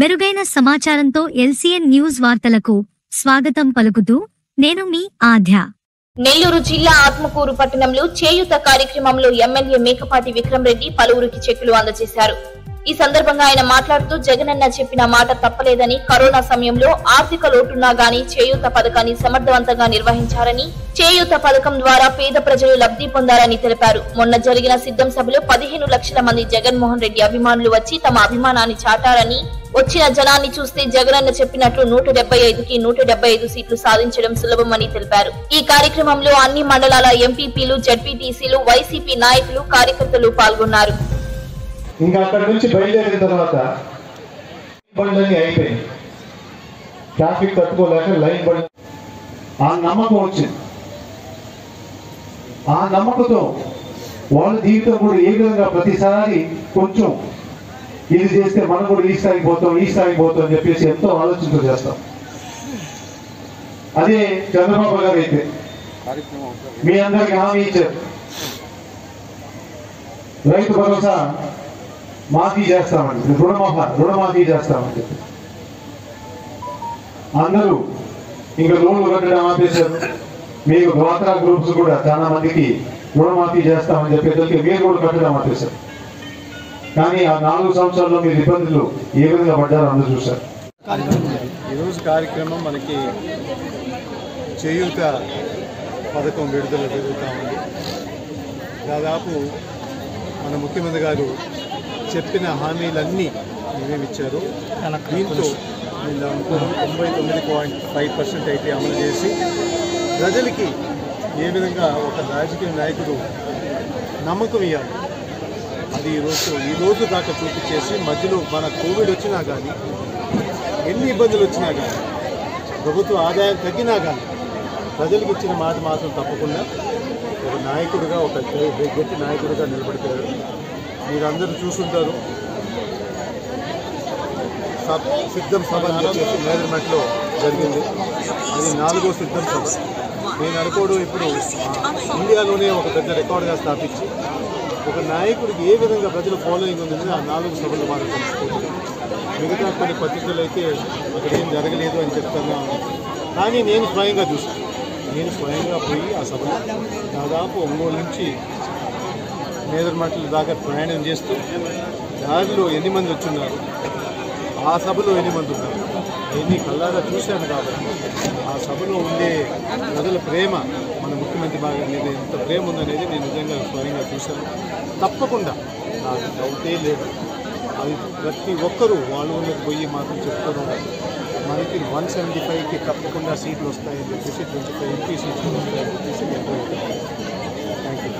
మెరుగైన సమాచారంతో LCN news వార్తలకు స్వాగతం పలుకుతూ నేను మీ ఆధ్య. నెల్లూరు జిల్లా ఆత్మకూరు పట్టణంలో చేయూత కార్యక్రమంలో ఎమ్మెల్యే మేకపాటి విక్రమ్ రెడ్డి పలువురికి చెక్కులు అందజేశారు. ఈ సందర్భంగా ఆయన మాట్లాడుతూ జగనన్న చెప్పిన మాట తప్పలేదని, కరోనా సమయంలో ఆర్థిక లోటున్నా గానీ చేయూత పథకాన్ని సమర్థవంతంగా నిర్వహించారని, చేయూత పథకం ద్వారా పేద ప్రజలు లబ్ధి పొందారని తెలిపారు. మొన్న జరిగిన సిద్ధం సభలో 15 లక్షల మంది జగన్మోహన్ రెడ్డి అభిమానులు వచ్చి తమ అభిమానాన్ని చాటారని, వచ్చిన జనాన్ని చూస్తే జగనన్న చెప్పినట్లు 175కి 175 సీట్లు సాధించడం సులభమని తెలిపారు. ఈ కార్యక్రమంలో అన్ని మండలాల ఎంపీపీలు, జడ్పీటీసీలు, వైసీపీ నాయకులు, కార్యకర్తలు పాల్గొన్నారు. ఇంకా అక్కడి నుంచి బయలుదేరిన తర్వాత బండ్లన్నీ అయిపోయింది. ట్రాఫిక్ తట్టుకోలేక లైన్ బండ్ ఆ నమ్మకం వచ్చింది. ఆ నమ్మకంతో వాళ్ళ జీవితం కూడా ఏ విధంగా ప్రతిసారి కొంచెం ఇది చేస్తే మనం కూడా ఈ స్థాయికి పోతాం అని చెప్పేసి ఎంతో ఆలోచనతో చేస్తాం. అదే చంద్రబాబు గారు అయితే మీ అందరికి హామీ ఇచ్చారు, రైతు భరోసా మాఫీ చేస్తామని, రుణమాఫీ చేస్తామని చెప్పి అందరూ ఇంకా లోన్లు కట్టడం ఆపేశారు. మీకు డ్వాక్రా గ్రూప్స్ కూడా చాలా మందికి రుణమాఫీ చేస్తామని చెప్పేసరికి మీరు కూడా కట్టడం ఆపేశారు. కానీ ఆ 4 సంవత్సరాల్లో మీరు ఇబ్బందులు ఏ విధంగా పడ్డారో అందరూ చూశారు. ఈరోజు కార్యక్రమం మనకి చేయూత పథకం విడుదల జరుగుతూ ఉంది. దాదాపు మన ముఖ్యమంత్రి గారు చెప్పిన హామీలన్నీ ఏమేమిచ్చారు, దీంతో 99.5% అయితే అమలు చేసి ప్రజలకి ఏ విధంగా ఒక రాజకీయ నాయకుడు నమ్మకం ఇవ్వాలి అది ఈరోజు దాకా చూపించేసి, మధ్యలో మన కోవిడ్ వచ్చినా కానీ, ఎన్ని ఇబ్బందులు వచ్చినా కానీ, ప్రభుత్వ ఆదాయం తగ్గినా కానీ ప్రజలకు ఇచ్చిన మాట మాత్రం తప్పకుండా ఒక నాయకుడిగా, ఒక గట్టి నాయకుడిగా నిలబడిపోయారు. మీరందరూ చూసుంటారు. సిద్ధం సభ అని చెప్పేసి మేదర్మెట్లో జరిగింది. అది 4వ సిద్ధం సభ. నేను అనుకోవడం ఇప్పుడు ఇండియాలోనే ఒక పెద్ద రికార్డుగా స్థాపించి, ఒక నాయకుడికి ఏ విధంగా ప్రజల ఫాలోయింగ్ ఉందని ఆ 4 సభలు మనం తెలుసుకుంటాం. మిగతా కొన్ని పత్రికలు అయితే అక్కడ ఏం జరగలేదు అని చెప్తున్నాను. కానీ నేను స్వయంగా చూసాను. నేను స్వయంగా పోయి ఆ సభలో దాదాపు ఒంగోలు నుంచి మేదర్మెట్ల దాకా ప్రయాణం చేస్తూ దారిలో ఎన్ని మంది వచ్చున్నారు, ఆ సభలో ఎన్ని మంది ఉన్నారు, ఎన్ని కళ్ళారా చూశాను. కాబట్టి ఆ సభలో ఉండే ప్రజల ప్రేమ, మన ముఖ్యమంత్రి బాగా మీద ఎంత ప్రేమ ఉందనేది నేను నిజంగా స్వయంగా చూశాను. తప్పకుండా నాకు డౌటే లేదు. అది ప్రతి ఒక్కరూ వాళ్ళు ఉన్నది పోయి మాత్రం చెప్తారు. మనకి 175కి తప్పకుండా సీట్లు వస్తాయని చెప్పేసి 25 ఎంపీ సీట్లు వస్తాయని చెప్పేసి థ్యాంక్ యూ.